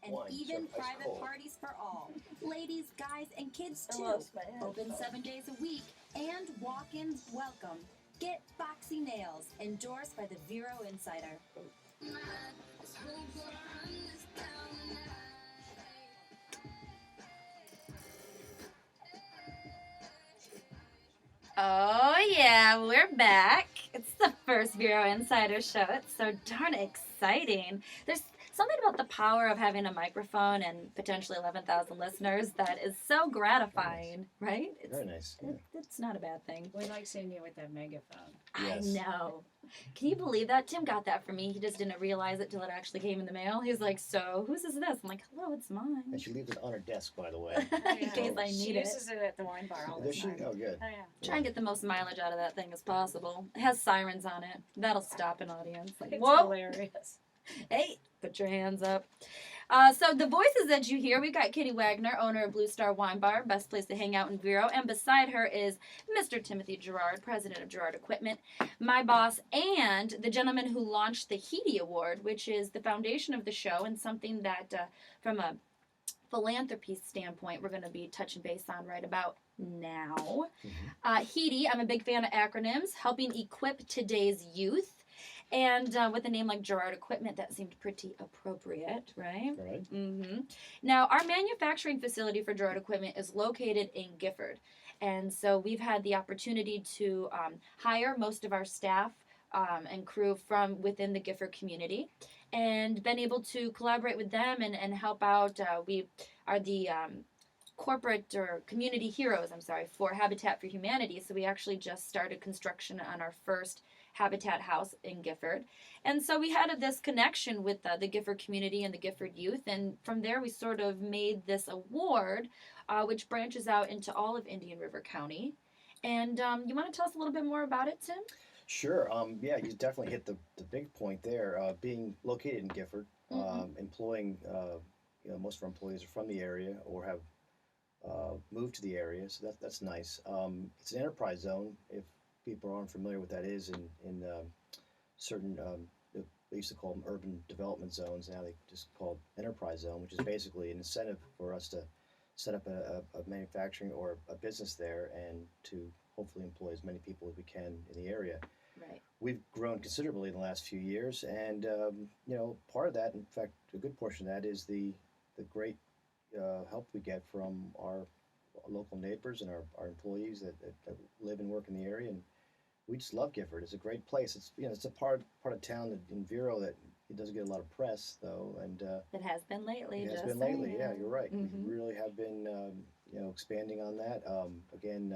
and even private parties for all. Ladies, guys, and kids too. Open 7 days a week and walk-ins welcome. Get Foxy Nails, endorsed by the Vero Insider. Oh, yeah, we're back. It's the first Vero Insider show. It's so darn exciting. There's something about the power of having a microphone and potentially 11,000 listeners that is so gratifying, right? Very nice. Yeah. It's not a bad thing. We like seeing you with that megaphone. Yes. I know. Can you believe that? Tim got that for me. He just didn't realize it till it actually came in the mail. He's like, so, whose is this? I'm like, hello, it's mine. And she leaves it on her desk, by the way. In case I She need it. uses it at the wine bar all the Does she? time. Oh, good. Oh, yeah. Try and get the most mileage out of that thing as possible. It has sirens on it. That'll stop an audience. Like, It's whoa, hilarious. hey, put your hands up. So the voices that you hear, we've got Kitty Wagner, owner of Blue Star Wine Bar, best place to hang out in Vero, and beside her is Mr. Timothy Gerard, president of Gerard Equipment, my boss, and the gentleman who launched the Heedy Award, which is the foundation of the show and something that, from a philanthropy standpoint, we're going to be touching base on right about now. Heedy, I'm a big fan of acronyms, helping equip today's youth. And with a name like Gerard Equipment, that seemed pretty appropriate, right? Right. Mm-hmm. Now, our manufacturing facility for Gerard Equipment is located in Gifford. And so we've had the opportunity to hire most of our staff and crew from within the Gifford community and been able to collaborate with them and help out. We are the corporate or community heroes, for Habitat for Humanity. So we actually just started construction on our first Habitat house in Gifford. And so we had this connection with the Gifford community and the Gifford youth. And from there, we sort of made this award, which branches out into all of Indian River County. And you want to tell us a little bit more about it, Tim? Sure. Yeah, you definitely hit the big point there. Being located in Gifford, employing, most of our employees are from the area or have moved to the area, so that's nice. It's an enterprise zone. If people aren't familiar with that is in certain, they used to call them urban development zones. Now they just call it enterprise zone, which is basically an incentive for us to set up a manufacturing or a business there and to hopefully employ as many people as we can in the area. Right. We've grown considerably in the last few years, and part of that, in fact, a good portion of that is the great help we get from our local neighbors and our employees that live and work in the area, and we just love Gifford. It's a great place. It's a part of town that in Vero that it doesn't get a lot of press though, and It has been lately. it has just been lately. saying. Yeah, you're right. Mhm. We really have been expanding on that. Again,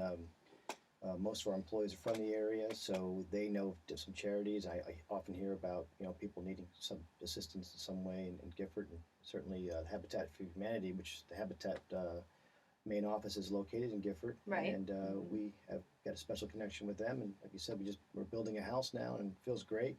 most of our employees are from the area, so they know some charities. I often hear about people needing some assistance in some way in Gifford, and certainly Habitat for Humanity, which the Habitat main office is located in Gifford, Right. and we have got a special connection with them. And like you said, we're building a house now, and it feels great.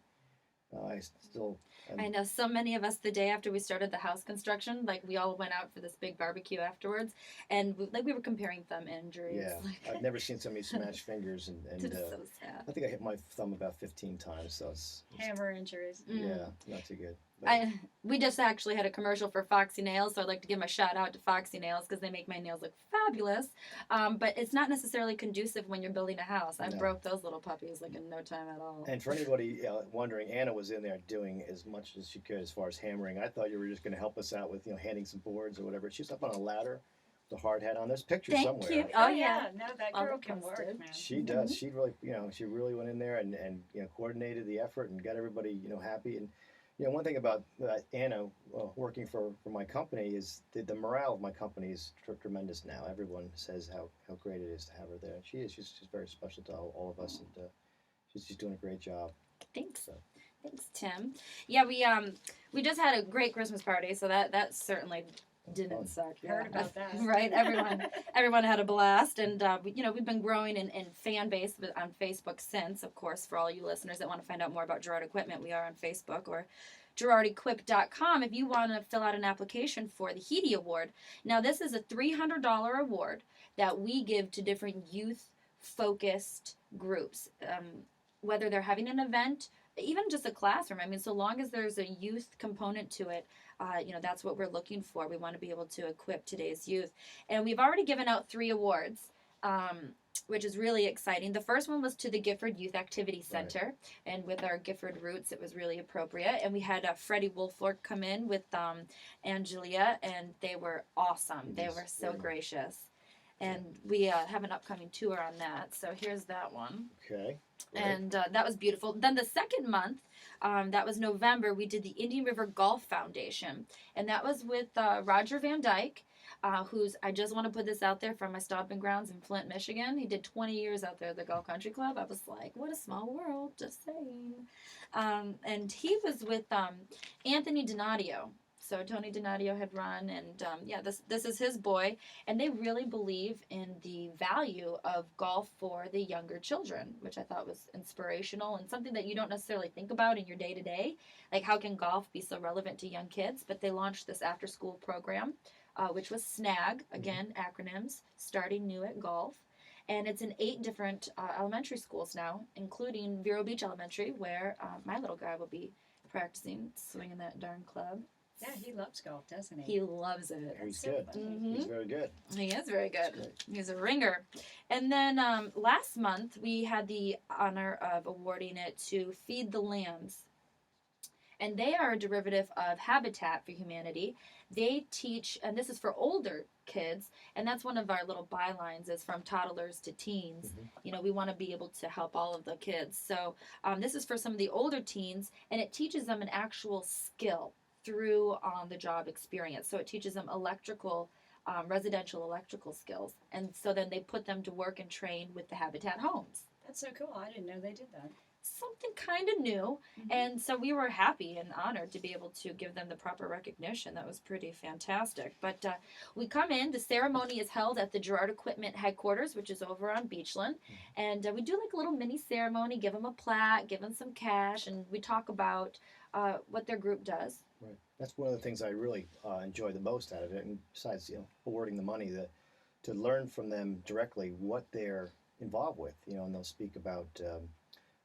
I know so many of us the day after we started the house construction, like we all went out for this big barbecue afterwards, and we were comparing thumb injuries. Yeah, I've never seen somebody smash fingers, and It's so sad. I think I hit my thumb about 15 times, so it's Hammer injuries. yeah, not too good. But We just actually had a commercial for Foxy Nails, so I'd like to give a shout out to Foxy Nails because they make my nails look fabulous. But it's not necessarily conducive when you're building a house. I No. broke those little puppies like in no time at all. And for anybody wondering, Anna was in there doing as much as she could as far as hammering. I thought you were just going to help us out with handing some boards or whatever. She's up on a ladder, with a hard hat on. There's pictures Thank somewhere. you. Oh, Oh, yeah. No, that I'll girl can post work, it. man. She does. She really, she really went in there and coordinated the effort and got everybody, happy. And one thing about Anna working for my company is the morale of my company is tremendous now. Everyone says how great it is to have her there. And she is. She's very special to all of us, and she's doing a great job. Thanks. So. Thanks, Tim. Yeah, we just had a great Christmas party, so that certainly didn't suck. Heard about that. Right, everyone had a blast, and we've been growing in fan base on Facebook since. Of course, for all you listeners that want to find out more about Gerard Equipment, we are on Facebook or GerardEquip.com if you want to fill out an application for the Heedy Award. Now, this is a $300 award that we give to different youth-focused groups, whether they're having an event, even just a classroom. I mean, so long as there's a youth component to it, that's what we're looking for. We want to be able to equip today's youth. And we've already given out 3 awards. Which is really exciting. The first one was to the Gifford Youth Activity Center, and with our Gifford roots, it was really appropriate. And we had Freddie Wolfork come in with Angelia, and they were awesome. They were so gracious. And we have an upcoming tour on that. So here's that one. Okay. Great. And that was beautiful. Then the second month, that was November, we did the Indian River Golf Foundation. And that was with Roger Van Dyke, who's, I just want to put this out there, from my stomping grounds in Flint, Michigan. He did 20 years out there at the Golf Country Club. I was like, what a small world, just saying. And he was with Anthony Donadio. So Tony Donadio had run, and this is his boy, and they really believe in the value of golf for the younger children, which I thought was inspirational and something that you don't necessarily think about in your day-to-day. Like, how can golf be so relevant to young kids? But they launched this after-school program, which was SNAG, again, acronyms, Starting New at Golf. And it's in 8 different elementary schools now, including Vero Beach Elementary, where my little guy will be practicing swinging that darn club. Yeah, he loves golf, doesn't he? He loves it. He's so good. funny. He's very good. He is very good. That's great. He's a ringer. And then last month, we had the honor of awarding it to Feed the Lambs. And they are a derivative of Habitat for Humanity. They teach, and this is for older kids, and that's one of our little bylines, is from toddlers to teens. Mhm. We want to be able to help all of the kids. So this is for some of the older teens, and it teaches them an actual skill through on-the-job experience. So it teaches them residential electrical skills. And so then they put them to work and train with the Habitat homes. That's so cool. I didn't know they did that. Something kind of new. And so we were happy and honored to be able to give them the proper recognition. That was pretty fantastic. But we come in, the ceremony is held at the Girard Equipment headquarters, which is over on Beachland. And we do like a little mini ceremony, give them a plaque, give them some cash, and we talk about what their group does. Right. That's one of the things I really enjoy the most out of it. And besides, awarding the money, to learn from them directly what they're involved with. And they'll speak about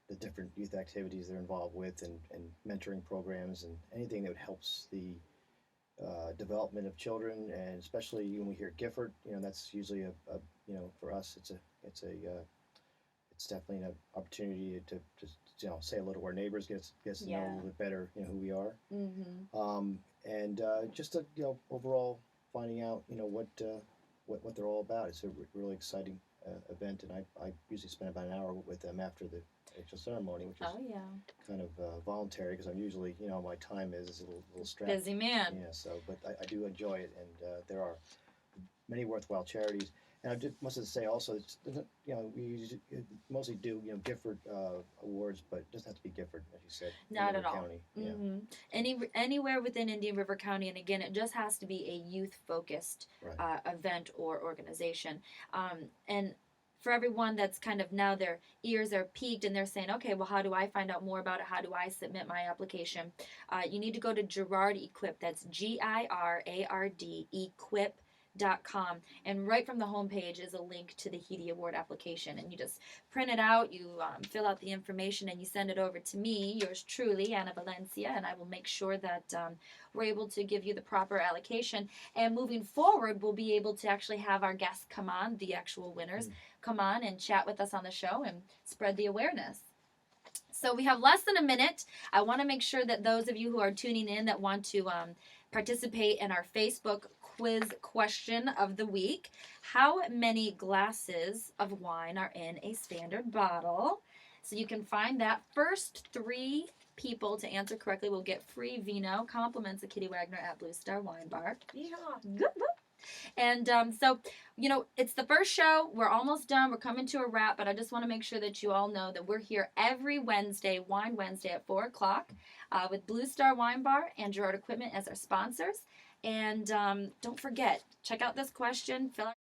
the different youth activities they're involved with, and mentoring programs, and anything that helps the development of children. And especially when we hear Gifford, that's usually for us, it's definitely an opportunity to say hello to our neighbors, get to know a little bit better, who we are. And just overall finding out, what they're all about. It's a really exciting event, and I usually spend about an hour with them after the actual ceremony, which is kind of voluntary, because I'm usually, my time is a little strapped. Busy man. Yeah, so, but I do enjoy it, and there are many worthwhile charities. And I just must say also, we mostly do, Gifford awards, but it doesn't have to be Gifford, as you said. Not at all. County. Yeah. Anywhere within Indian River County, and again, it just has to be a youth-focused event or organization. And for everyone that's kind of now their ears are peaked and they're saying, okay, well, how do I find out more about it? How do I submit my application? You need to go to Girard Equip. That's Girard Equip.com, and right from the homepage is a link to the HEDI Award application, and you just print it out, you fill out the information, and you send it over to me, yours truly, Anna Valencia, and I will make sure that we're able to give you the proper allocation. And moving forward, we'll be able to actually have our guests come on, the actual winners, come on and chat with us on the show and spread the awareness. So we have less than a minute. I want to make sure that those of you who are tuning in that want to participate in our Facebook quiz question of the week: how many glasses of wine are in a standard bottle? So you can find that. First 3 people to answer correctly will get free vino, compliments of Kitty Wagner at Blue Star Wine Bar. Yeehaw. Good. And so, it's the first show. We're almost done. We're coming to a wrap, but I just want to make sure that you all know that we're here every Wednesday, Wine Wednesday at 4 o'clock with Blue Star Wine Bar and Girard Equipment as our sponsors. And don't forget, check out this question. Fill out